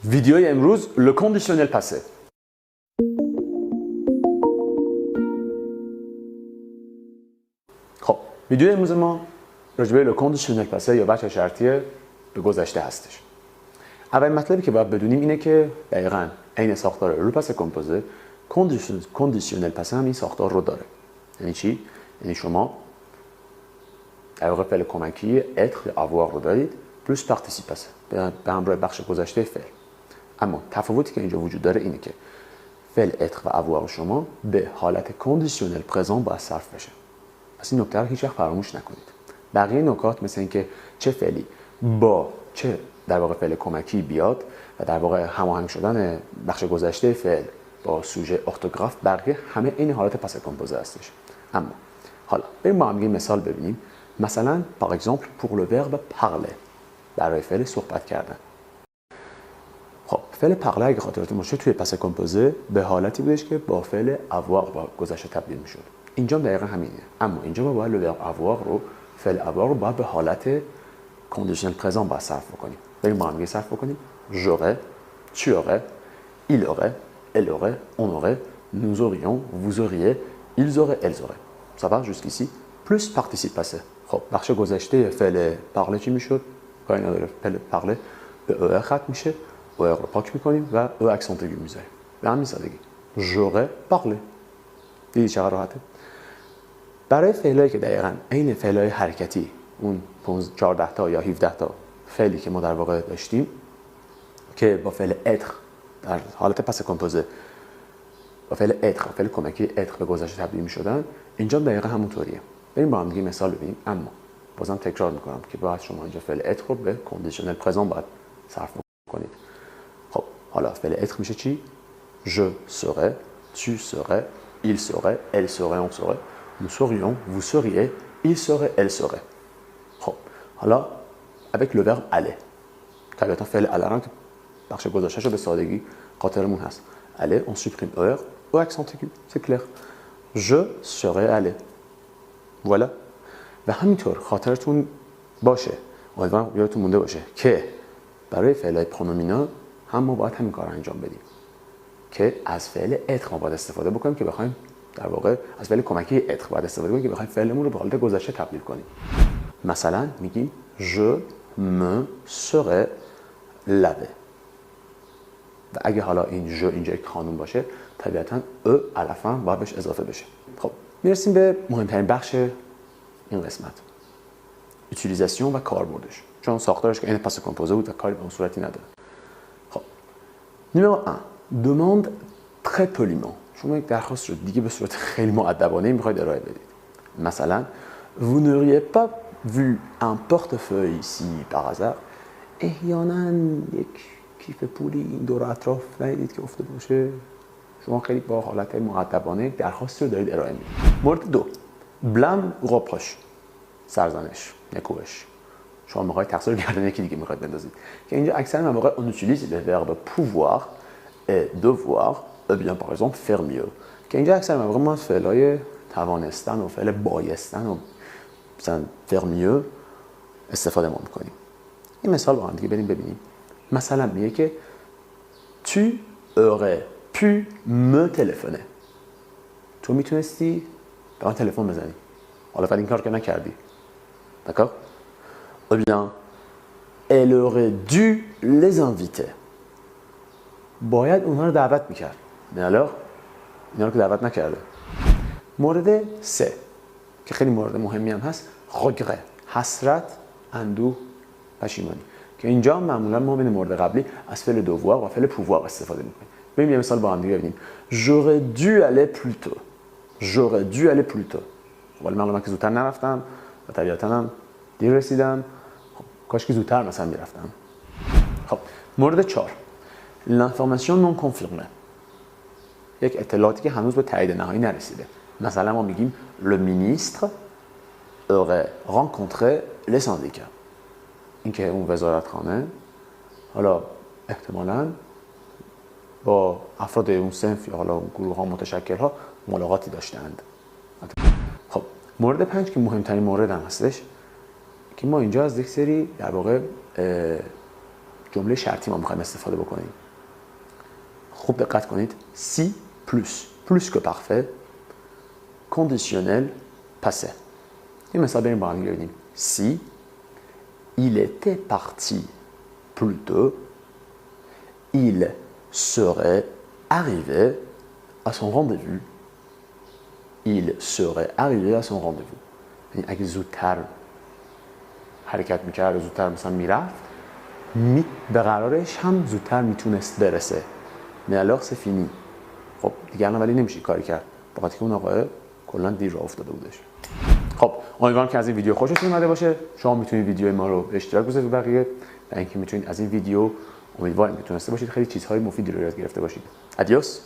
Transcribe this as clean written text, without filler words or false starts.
ویدیوی امروز le conditionnel passé. خب ویدیوی امروز ما راجبه le conditionnel passé یا وجه شرطی به گذشته هستش. اولین مطلبی که باید بدونیم اینه که دقیقاً عین ساختار رو پس کمپوزه کندیشنل پس هم این ساختار رو داره. یعنی چی؟ یعنی شما در واقع فعل کمکی être یا avoir رو دارید پلوس پارتیسیپاسه به همراه بخش گذشته فعل. اما تفاوتی که اینجا وجود داره اینه که فعل être و avoir شما به حالت کندیشنل پرزنت باید صرف بشه. پس این نکته رو هیچ وقت فراموش نکنید. بقیه نکات مثل اینکه چه فعلی با چه در واقع فعل کمکی بیاد و در واقع هماهنگ شدن بخش گذشته فعل با سوژه ارتوگراف بقیه همه این حالت پس کمپوزه هستش. اما حالا بریم با هم مثال ببینیم. مثلا par exemple pour le verbe parler برای فعل صحبت کردن. خب فعل parler اگه خاطرتون باشه توی پس کمپوزه به حالتی بودش که با فعل avoir با گذشته تبدیل میشد. اینجا دقیقاً همینه. اما اینجا ما باید le verbe avoir رو فعل avoir رو باید به حالت کندیشنل پرزنت باید صرف بکنیم. بریم با هم صرف بکنیم. j'aurais, tu aurais, il aurait, elle aurait, on aurait, nous aurions, vous auriez, ils auraient, elles auraient. Ça va jusqu'ici? Plus participe passé. خب بخش گذشته فعل parler چی میشد؟ کاری نداره. فعل parler به ار ختم میشه. ار رو پاک میکنیم و اکسنت ایگو میذاریم. به همین سادگی. j'aurais parlé. دیدی چقدر راحته؟ برای فعلایی که دقیقاً عین فعلای حرکتی اون 14 تا یا 17 تا فعلی که ما در واقع داشتیم که با فعل être در حالت پس کمپوزه با فعل être فعل کمکی être به گذشته تبدیل می‌شدن، اینجا دقیقاً همونطوریه. بریم با هم دیگه مثال ببینیم. اما بازم تکرار می‌کنم که باید شما اینجا فعل être رو به کندیشنل پرزنت باید صرف کنید. خب حالا فعل être میشه چی؟ je serais, tu serais, il serait, elle serait, on serait, nous serions, vous seriez, il serait, elle serait. خب حالا avec le verbe aller طبیعتا فعل aller که بخش گذاشته‌شو به سادگی خاطرمون هست. aller on supprime er au accent aigu c'est clair. je serais allé. voilà. و همینطور خاطرتون باشه امیدوارم یادتون مونده باشه که برای فعل‌های پرونومینا هم ما باید همین کار رو انجام بدیم که از فعل être ما باید استفاده بکنیم که بخوایم در واقع از فعل کمکی être باید استفاده کنیم که بخوایم فعلمون رو به حالت گذشته تبدیل کنیم. مثلا میگیم je me serais lavé. و اگه حالا این je اینجا یک قانون باشه طبیعتاً علفاً باید بهش اضافه بشه. خب میرسیم به مهمترین بخش این قسمت. utilisation و کاربردش. چون ساختارش که این پس کمپوزه بود و کاری به اون صورتی نداره. خب numéro 1 demande très poliment. شما یک درخواست رو دیگه به صورت خیلی مؤدبانه میخواید ارائه بدید. مثلا vous n'auriez pas vu un portefeuille ici par hasard احیانا یک کیف پولی این دور اطراف ندیدید که افتاده باشه. شما خیلی با حالت مؤدبانه درخواست رو دارید ارائه میدید. مورد 2 blâme reproche سرزنش نکوهش. شما میخواید تقصیر گردن یکی دیگه میخواید بندازید که اینجا اکثر مواقع on utilise le verbe pouvoir et devoir ou bien par exemple faire mieux که اینجا اکثر مواقع ما فعلای توانستن و فعل بایستن و مثلا faire mieux استفاده ما میکنیم. این مثال با هم دیگه بریم ببینیم. مثلا میگه که tu aurais pu me téléphoner. تو میتونستی به من تلفن بزنی. حالا فعلا این کار که نکردی. d'accord? ou bien elle aurait dû les inviter. باید اونها رو دعوت میکرد. mais alors اینا رو که دعوت نکرده. مورد 3 که خیلی مورد مهمی هم هست regret حسرت اندوه پشیمانی که اینجا معمولا ما بین مورد قبلی از فعل devoir و فعل pouvoir استفاده میکنیم. بریم یه مثال با هم دیگه ببینیم. j'aurais dû aller plus tôt. j'aurais dû aller plus tôt. ولی من که زودتر نرفتم و طبیعتاً هم دیر رسیدم. خب کاش که زودتر مثلا میرفتم. خب مورد 4 l'information non confirmée یک اطلاعاتی که هنوز به تایید نهایی نرسیده. مثلا ما میگیم le ministre aurait rencontré les syndicats. اینکه اون وزارتخانه حالا احتمالاً با افراد اون صنف یا حالا گروه ها متشکل ها ملاقاتی داشتند. خب مورد 5 که مهمترین مورد هم هستش که ما اینجا از یک سری در واقع جمله شرطی ما میخوایم استفاده بکنیم. خوب دقت کنید. si plus que parfait conditionnel passé. یه مثال بریم با هم ببینیم. si il était parti plus tôt, il serait arrivé à son rendez-vous. Il serait arrivé à son rendez-vous. یعنی اگه زودتر حرکت میکرد و زودتر مثلا میرفت به قرارش هم زودتر میتونست برسه. Mais alors c'est fini. خب دیگه الان ولی نمیشه کاری کرد. بخاطر که اون آقا کلا دیر راه افتاده بودش. خب امیدوارم که از این ویدیو خوشتون اومده باشه. شما میتونید ویدیو ما رو به اشتراک بذارید با بقیه و اینکه میتونید از این ویدیو امیدوارم که تونسته باشید خیلی چیزهای مفیدی رو یاد گرفته باشید. ادیوس.